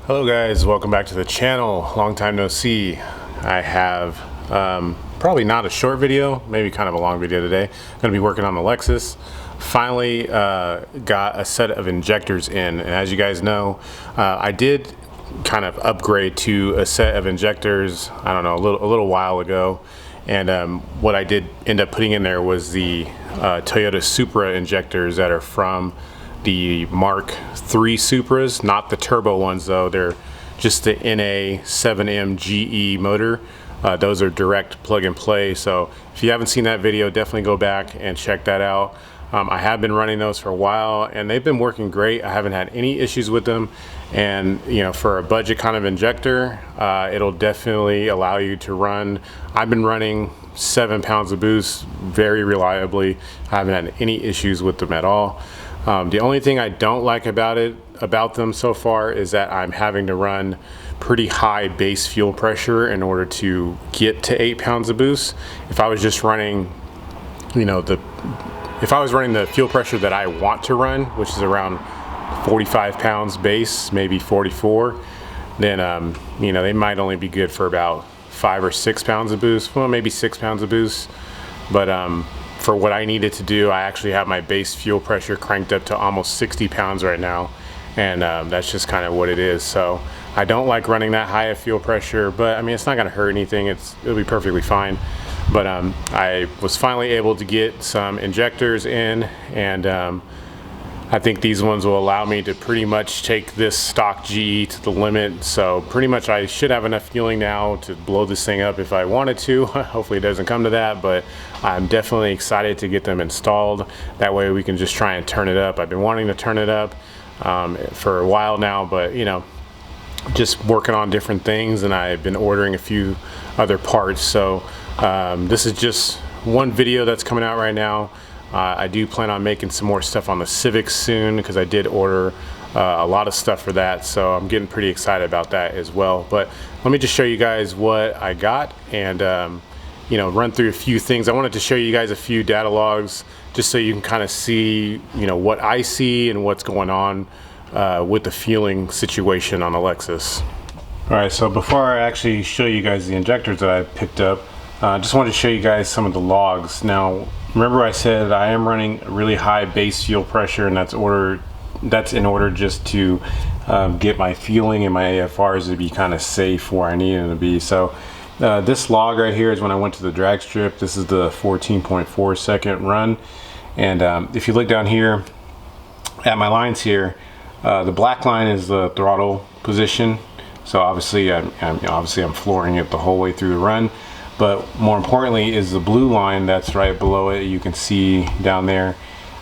Hello guys, welcome back to the channel. Long time no see. I have probably not a short video, maybe kind of a long video today. I'm going to be working on the Lexus. Finally got a set of injectors in, and as you guys know, I did kind of upgrade to a set of injectors, I don't know, a little while ago. And what I did end up putting in there was the Toyota Supra injectors that are from the Mark III Supras, not the turbo ones though. They're just the NA7M GE motor. Those are direct plug and play. So if you haven't seen that video, definitely go back and check that out. I have been running those for a while and they've been working great. I haven't had any issues with them. And you know, for a budget kind of injector, it'll definitely allow you to run. I've been running 7 pounds of boost very reliably. I haven't had any issues with them at all. The only thing I don't like about them so far is that I'm having to run pretty high base fuel pressure in order to get to 8 pounds of boost. If I was just running, you know, if I was running the fuel pressure that I want to run, which is around 45 pounds base, maybe 44, then you know, they might only be good for about 5 or 6 pounds of boost. Well, maybe 6 pounds of boost. But for what I needed to do, I actually have my base fuel pressure cranked up to almost 60 pounds right now, and that's just kind of what it is. So I don't like running that high of fuel pressure, but I mean, it's not going to hurt anything. It'll be perfectly fine. But I was finally able to get some injectors in, and I think these ones will allow me to pretty much take this stock GE to the limit. So pretty much I should have enough fueling now to blow this thing up if I wanted to. Hopefully it doesn't come to that, but I'm definitely excited to get them installed. That way we can just try and turn it up. I've been wanting to turn it up for a while now, but you know, just working on different things, and I've been ordering a few other parts. So this is just one video that's coming out right now. I do plan on making some more stuff on the Civic soon, because I did order a lot of stuff for that, so I'm getting pretty excited about that as well. But let me just show you guys what I got, and you know, run through a few things. I wanted to show you guys a few data logs just so you can kind of see, you know, what I see and what's going on with the fueling situation on the Lexus. All right, so before I actually show you guys the injectors that I picked up, I just wanted to show you guys some of the logs. Now, remember I said I am running really high base fuel pressure, and that's in order just to get my fueling and my AFRs to be kind of safe where I need them to be. So this log right here is when I went to the drag strip. This is the 14.4 second run, and if you look down here at my lines here, the black line is the throttle position. So obviously I'm flooring it the whole way through the run. But more importantly is the blue line that's right below it. You can see down there,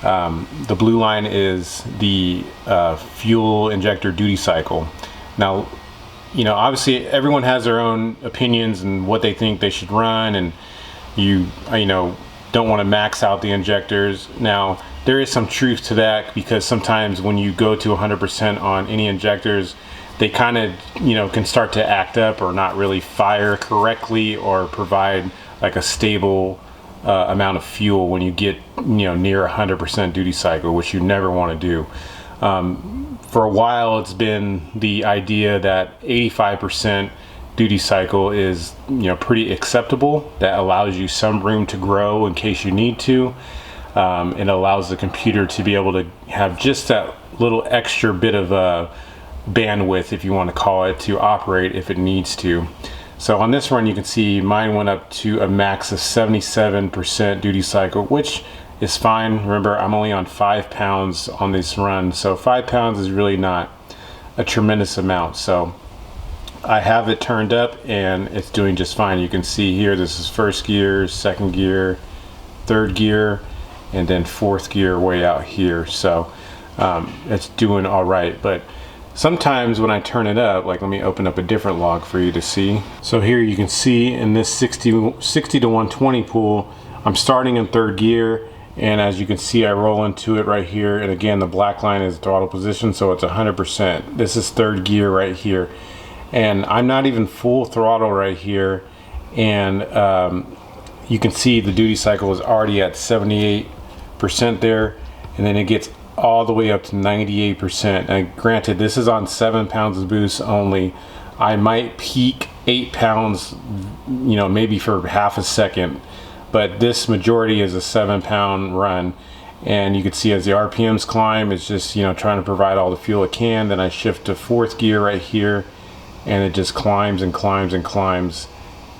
the blue line is the fuel injector duty cycle. Now, you know, obviously everyone has their own opinions and what they think they should run, and you know, don't want to max out the injectors. Now, there is some truth to that, because sometimes when you go to 100% on any injectors, they kind of, you know, can start to act up or not really fire correctly or provide like a stable amount of fuel when you get, you know, near 100% duty cycle, which you never want to do. For a while, it's been the idea that 85% duty cycle is, you know, pretty acceptable. That allows you some room to grow in case you need to. It allows the computer to be able to have just that little extra bit of bandwidth, if you want to call it, to operate if it needs to. So on this run, you can see mine went up to a max of 77% duty cycle, which is fine. Remember, I'm only on 5 pounds on this run, so 5 pounds is really not a tremendous amount. So I have it turned up and it's doing just fine. You can see here, this is first gear, second gear, third gear, and then fourth gear way out here. So it's doing all right. But sometimes when I turn it up, like let me open up a different log for you to see. So here you can see in this 60 to 120 pool, I'm starting in third gear, and as you can see, I roll into it right here, and again the black line is throttle position, so it's 100%. This is third gear right here, and I'm not even full throttle right here, and you can see the duty cycle is already at 78% there, and then it gets all the way up to 98%. And granted, this is on 7 pounds of boost only. I might peak 8 pounds, you know, maybe for half a second, but this majority is a 7 pound run. And you can see as the RPMs climb, it's just, you know, trying to provide all the fuel it can. Then I shift to 4th gear right here, and it just climbs and climbs and climbs,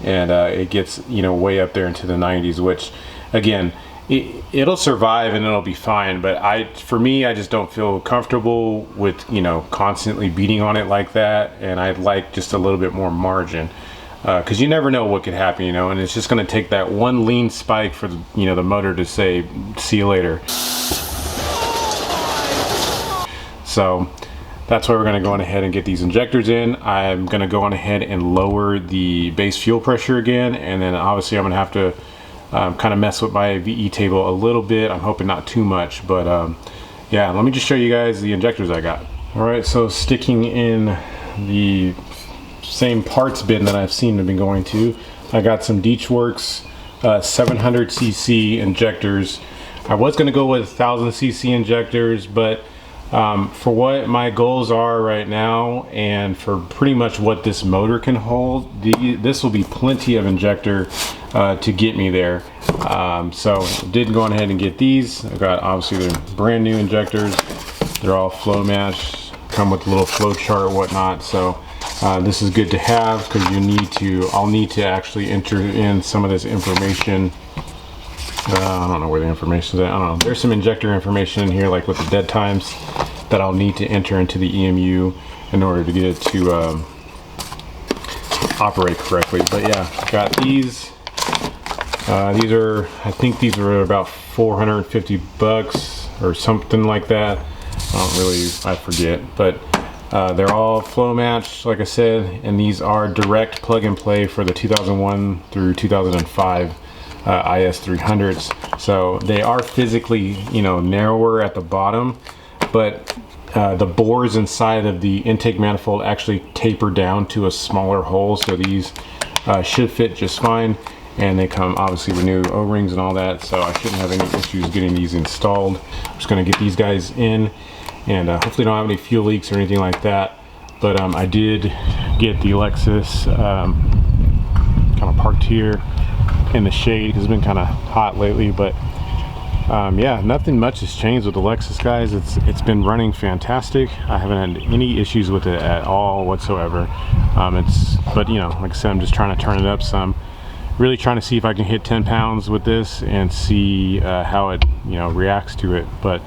and it gets, you know, way up there into the 90s, which again, it'll survive and it'll be fine. But for me, I just don't feel comfortable with, you know, constantly beating on it like that, and I'd like just a little bit more margin. Because you never know what could happen, you know, and it's just going to take that one lean spike for the, you know, the motor to say, see you later. So that's why we're going to go on ahead and get these injectors in. I'm going to go on ahead and lower the base fuel pressure again, and then obviously I'm going to have to kind of mess with my VE table a little bit. I'm hoping not too much, but yeah, let me just show you guys the injectors I got. All right, so sticking in the same parts bin that I've seen have been going to, I got some Deechworks 700cc injectors. I was going to go with 1000cc injectors, but for what my goals are right now and for pretty much what this motor can hold, this will be plenty of injector to get me there. So did go on ahead and get these. I got, obviously, they're brand new injectors. They're all flow matched, come with a little flow chart and whatnot. So this is good to have, because I'll need to actually enter in some of this information. I don't know where the information is at. I don't know. There's some injector information in here, like with the dead times, that I'll need to enter into the EMU in order to get it to operate correctly. But yeah, got these. These are, I think these are about 450 bucks or something like that. I forget, but they're all flow matched, like I said, and these are direct plug and play for the 2001 through 2005 IS300s. So they are physically, you know, narrower at the bottom, but the bores inside of the intake manifold actually taper down to a smaller hole, so these should fit just fine. And they come obviously with new O-rings and all that, so I shouldn't have any issues getting these installed. I'm just going to get these guys in, and hopefully don't have any fuel leaks or anything like that. But I did get the Lexus kind of parked here in the shade because it's been kind of hot lately. But yeah, nothing much has changed with the Lexus, guys. It's been running fantastic. I haven't had any issues with it at all whatsoever. But you know, like I said, I'm just trying to turn it up some. Really trying to see if I can hit 10 pounds with this and see how it, you know, reacts to it. But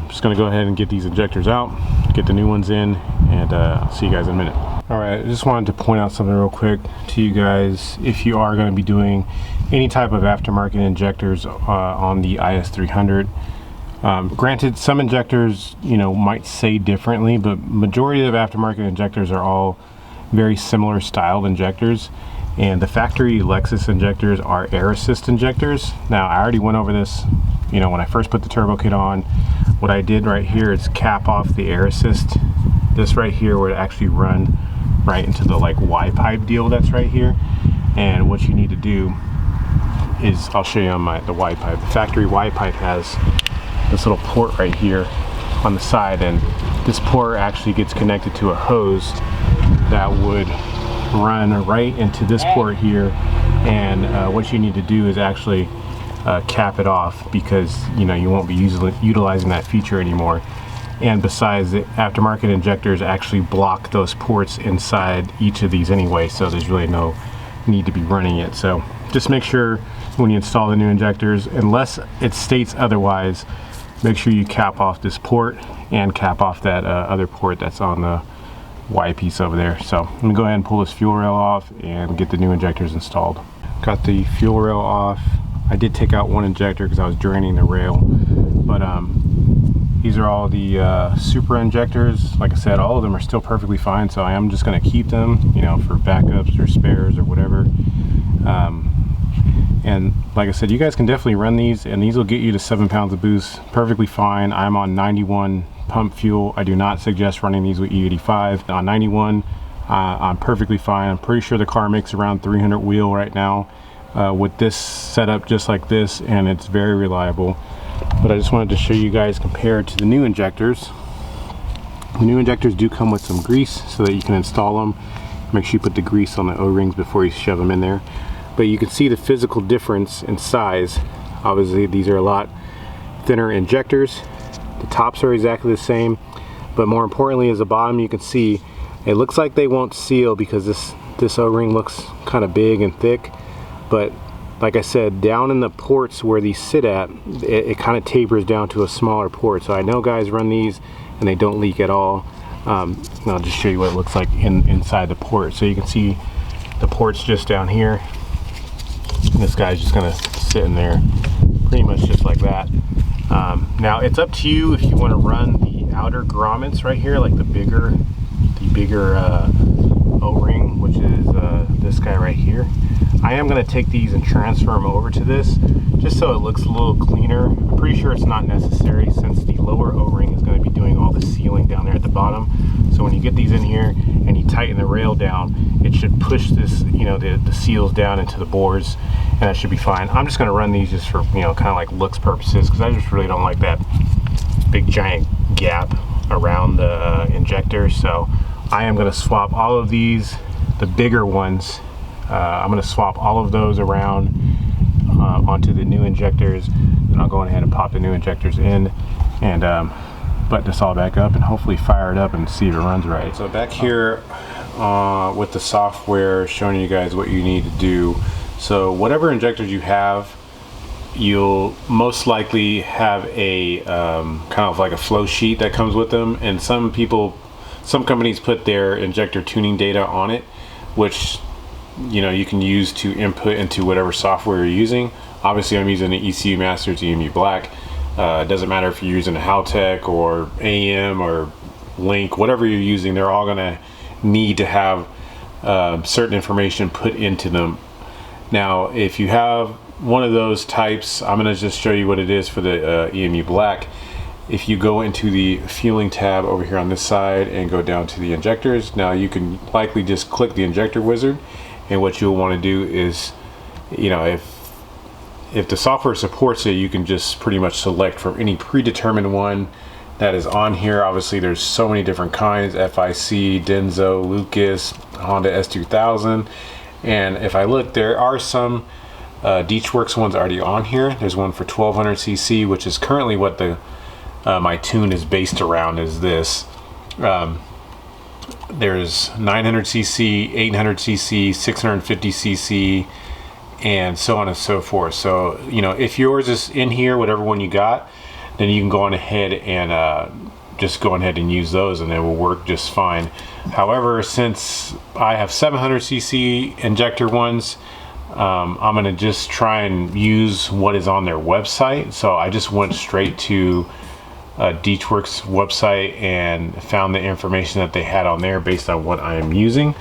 just gonna go ahead and get these injectors out, get the new ones in, and I'll see you guys in a minute. All right, I just wanted to point out something real quick to you guys. If you are going to be doing any type of aftermarket injectors on the IS300, granted, some injectors, you know, might say differently, but majority of aftermarket injectors are all very similar styled injectors. And the factory Lexus injectors are air assist injectors. Now, I already went over this, you know, when I first put the turbo kit on. What I did right here is cap off the air assist. This right here would actually run right into the like Y pipe deal that's right here. And what you need to do is, I'll show you on the Y pipe. The factory Y pipe has this little port right here on the side, and this port actually gets connected to a hose that would run right into this port here. And what you need to do is actually cap it off, because you know you won't be utilizing that feature anymore. And besides, the aftermarket injectors actually block those ports inside each of these anyway, so there's really no need to be running it. So just make sure when you install the new injectors, unless it states otherwise, make sure you cap off this port and cap off that other port that's on the Y piece over there. So let me go ahead and pull this fuel rail off and get the new injectors installed. Got the fuel rail off. I did take out one injector because I was draining the rail, but these are all the super injectors. Like I said, all of them are still perfectly fine, so I am just going to keep them, you know, for backups or spares or whatever. And like I said, you guys can definitely run these, and these will get you to 7 pounds of boost perfectly fine. I'm on 91 pump fuel. I do not suggest running these with E85. On 91, I'm perfectly fine. I'm pretty sure the car makes around 300 wheel right now with this setup just like this, and it's very reliable. but I just wanted to show you guys compared to the new injectors. The new injectors do come with some grease so that you can install them. Make sure you put the grease on the O-rings before you shove them in there. But you can see the physical difference in size. Obviously these are a lot thinner injectors. The tops are exactly the same, but more importantly is the bottom. You can see it looks like they won't seal because this O-ring looks kind of big and thick, but like I said, down in the ports where these sit at, it kind of tapers down to a smaller port. So I know guys run these and they don't leak at all. And I'll just show you what it looks like inside the port. So you can see the port's just down here. This guy's just gonna sit in there pretty much just like that. Now it's up to you if you want to run the outer grommets right here, like the bigger O-ring, which is this guy right here. I am going to take these and transfer them over to this just so it looks a little cleaner. I'm pretty sure it's not necessary since the lower O-ring is going to be doing all the sealing down there at the bottom. So when you get these in here and you tighten the rail down, it should push this, you know, the seals down into the boards, and that should be fine. I'm just going to run these just for, you know, kind of like looks purposes, because I just really don't like that big giant gap around the injector. So I am going to swap all of these, the bigger ones. I'm going to swap all of those around onto the new injectors, and I'll go ahead and pop the new injectors in and button this all back up and hopefully fire it up and see if it runs right. So back here with the software showing you guys what you need to do. So whatever injectors you have, you'll most likely have a kind of like a flow sheet that comes with them, and some companies put their injector tuning data on it, which, you know, you can use to input into whatever software you're using. Obviously I'm using the ECU Masters EMU Black. It doesn't matter if you're using a Haltech or AM or Link, whatever you're using, they're all gonna need to have certain information put into them. Now if you have one of those types, I'm gonna just show you what it is for the EMU Black. If you go into the fueling tab over here on this side and go down to the injectors, now you can likely just click the injector wizard, and what you'll want to do is, you know, if the software supports it, you can just pretty much select from any predetermined one that is on here. Obviously there's so many different kinds: FIC, Denso, Lucas, Honda S2000, and if I look, there are some Deechworks ones already on here. There's one for 1200cc, which is currently what the my tune is based around, is this. There's 900cc, 800cc, 650cc, and so on and so forth. So, you know, if yours is in here, whatever one you got, then you can go on ahead and just go ahead and use those, and they will work just fine. However, since I have 700cc injector ones, I'm gonna just try and use what is on their website. So I just went straight to Deechworks website and found the information that they had on there based on what I am using.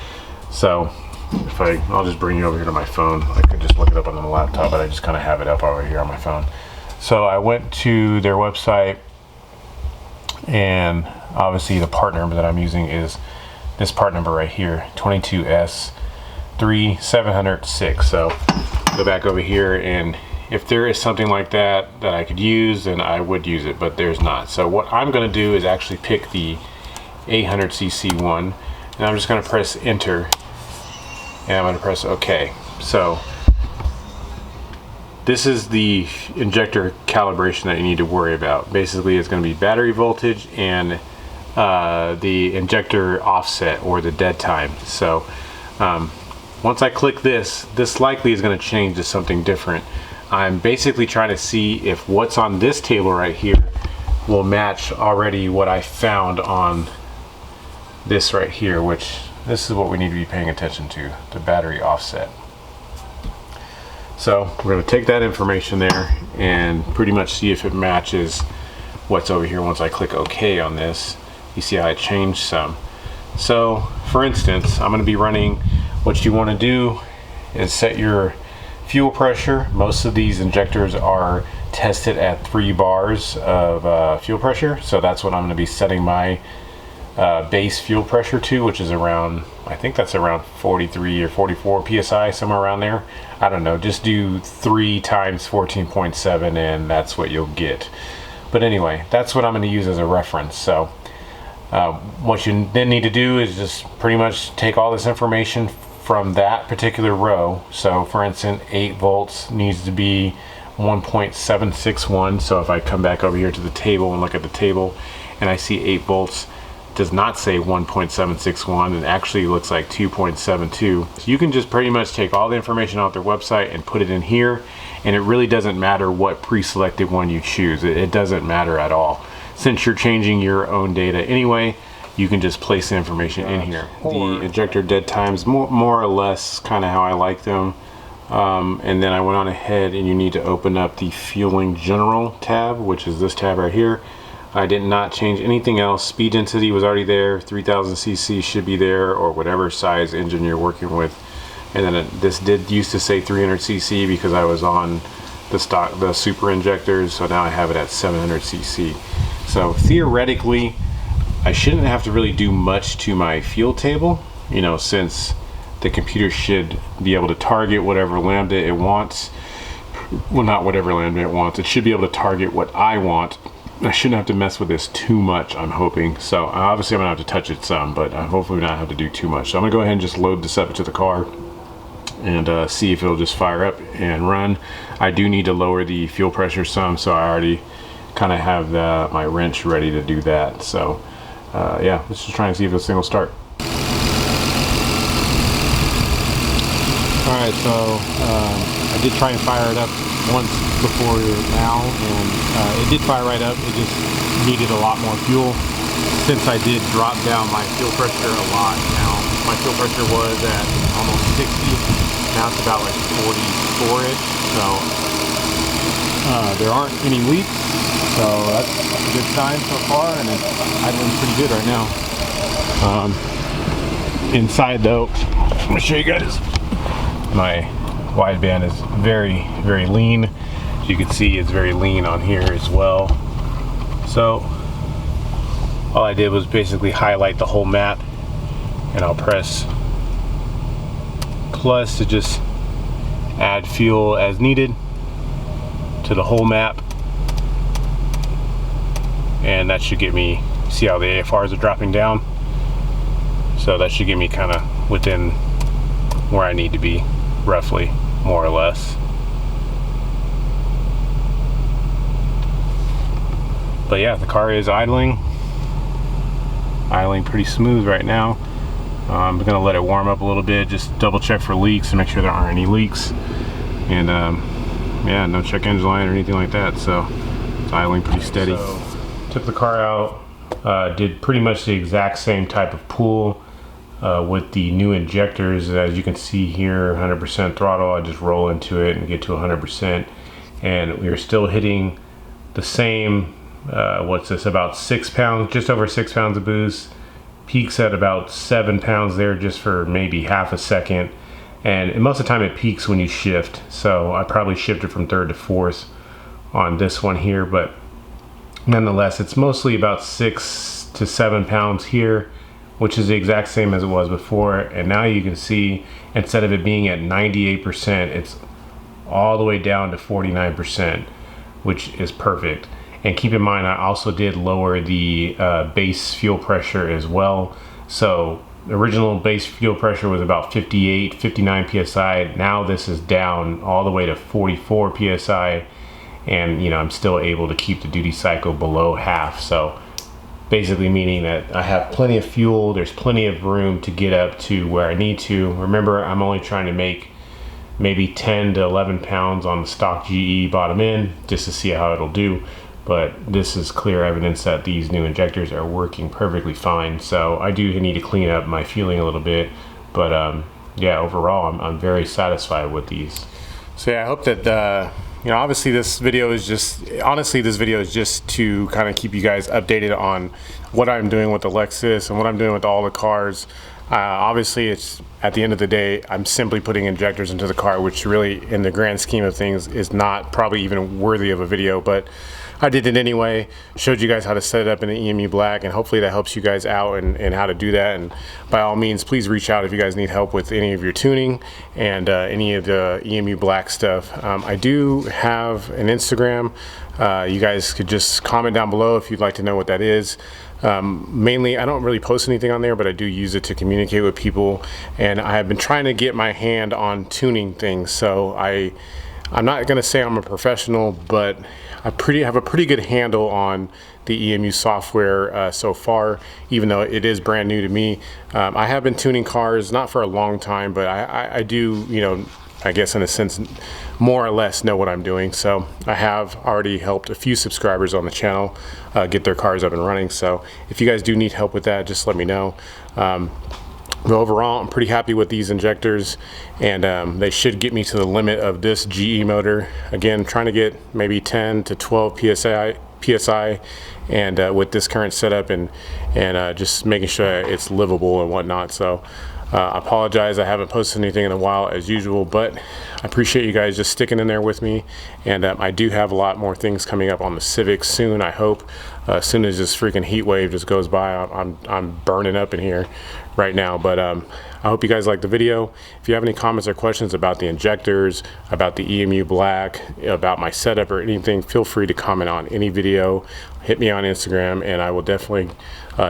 So if I'll just bring you over here to my phone. I could just look it up on the laptop, but I just kind of have it up over here on my phone. So I went to their website, and obviously the part number that I'm using is this part number right here, 22S3706. So go back over here, and if there is something like that I could use, then I would use it, but there's not. So what I'm gonna do is actually pick the 800cc one, and I'm just gonna press enter, and I'm gonna press OK. So this is the injector calibration that you need to worry about. Basically, it's gonna be battery voltage and the injector offset, or the dead time. So once I click this likely is gonna change to something different. I'm basically trying to see if what's on this table right here will match already what I found on this right here, which this is what we need to be paying attention to, the battery offset. So we're going to take that information there and pretty much see if it matches what's over here. Once I click OK on this, you see how it changed some. So for instance, I'm going to be running, what you want to do is set your fuel pressure. Most of these injectors are tested at 3 bars of fuel pressure, so that's what I'm going to be setting my base fuel pressure to, which is around, I think that's around 43 or 44 psi, somewhere around there. I don't know, just do 3 times 14.7 and that's what you'll get. But anyway, that's what I'm going to use as a reference. So what you then need to do is just pretty much take all this information from that particular row. So for instance, 8 volts needs to be 1.761. so if I come back over here to the table and look at the table and I see 8 volts, does not say 1.761, it actually looks like 2.72. So you can just pretty much take all the information off their website and put it in here, and it really doesn't matter what pre-selected one you choose. It doesn't matter at all. Since you're changing your own data anyway, you can just place the information in here. The injector dead times, more or less kind of how I like them. And then I went on ahead, and you need to open up the fueling general tab, which is this tab right here. I did not change anything else. Speed density was already there. 3000 cc should be there, or whatever size engine you're working with. And then this did used to say 300 cc because I was on the super injectors, so now I have it at 700 cc. So theoretically, I shouldn't have to really do much to my fuel table, you know, since the computer should be able to target whatever lambda it wants. Well, not whatever lambda it wants. It should be able to target what I want. I shouldn't have to mess with this too much, I'm hoping. So obviously I'm gonna have to touch it some, but hopefully not have to do too much. So I'm gonna go ahead and just load this up into the car and see if it'll just fire up and run. I do need to lower the fuel pressure some, so I already kind of have my wrench ready to do that. So yeah, let's just try and see if this thing will start. Alright, so I did try and fire it up once before now, and it did fire right up. It just needed a lot more fuel. Since I did drop down my fuel pressure a lot, now my fuel pressure was at almost 60. Now it's about like 44-ish. So there aren't any leaks, so that's a good sign so far, and it's idling pretty good right now. Inside though, I'm gonna show you guys. My wideband is very, very lean. As you can see, it's very lean on here as well. So all I did was basically highlight the whole map, and I'll press plus to just add fuel as needed to the whole map, and that should get me, see how the AFRs are dropping down, so that should get me kind of within where I need to be, roughly, more or less. But yeah, the car is idling pretty smooth right now. I'm gonna let it warm up a little bit, just double check for leaks and make sure there aren't any leaks, and yeah, no check engine light or anything like that, so it's idling pretty steady. So, took the car out, did pretty much the exact same type of pull with the new injectors. As you can see here, 100% throttle, I just roll into it and get to 100%, and we are still hitting the same, what's this, about 6 pounds, just over 6 pounds of boost. Peaks at about 7 pounds there just for maybe half a second, and most of the time it peaks when you shift, so I probably shifted from 3rd to 4th on this one here, but nonetheless it's mostly about 6 to 7 pounds here, which is the exact same as it was before. And now you can see, instead of it being at 98%, it's all the way down to 49%, which is perfect. And keep in mind, I also did lower the base fuel pressure as well. So the original base fuel pressure was about 58, 59 psi. Now this is down all the way to 44 psi, and you know, I'm still able to keep the duty cycle below half. So basically meaning that I have plenty of fuel, there's plenty of room to get up to where I need to. Remember, I'm only trying to make maybe 10 to 11 pounds on the stock GE bottom end just to see how it'll do. But this is clear evidence that these new injectors are working perfectly fine. So I do need to clean up my fueling a little bit, but yeah, overall I'm very satisfied with these. So yeah, I hope that you know, obviously this video is just, honestly this video is just to kind of keep you guys updated on what I'm doing with the Lexus and what I'm doing with all the cars. Obviously it's, at the end of the day, I'm simply putting injectors into the car, which really in the grand scheme of things is not probably even worthy of a video, but I did it anyway, showed you guys how to set it up in the EMU Black, and hopefully that helps you guys out and how to do that. And by all means, please reach out if you guys need help with any of your tuning and any of the EMU Black stuff. I do have an Instagram. You guys could just comment down below if you'd like to know what that is. Mainly, I don't really post anything on there, but I do use it to communicate with people, and I have been trying to get my hand on tuning things. So I'm not going to say I'm a professional, but I have a pretty good handle on the EMU software so far, even though it is brand new to me. I have been tuning cars, not for a long time, but I do, you know, I guess in a sense, more or less know what I'm doing. So I have already helped a few subscribers on the channel get their cars up and running. So if you guys do need help with that, just let me know. But overall, I'm pretty happy with these injectors, and they should get me to the limit of this GE motor. Again, trying to get maybe 10 to 12 PSI, and with this current setup, and just making sure it's livable and whatnot. So I apologize, I haven't posted anything in a while as usual, but I appreciate you guys just sticking in there with me. And I do have a lot more things coming up on the Civic soon, I hope. As soon as this freaking heat wave just goes by, I'm burning up in here right now. But I hope you guys like the video. If you have any comments or questions about the injectors, about the EMU Black, about my setup or anything, feel free to comment on any video. Hit me on Instagram, and I will definitely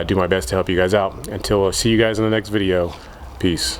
do my best to help you guys out. Until I see you guys in the next video, peace.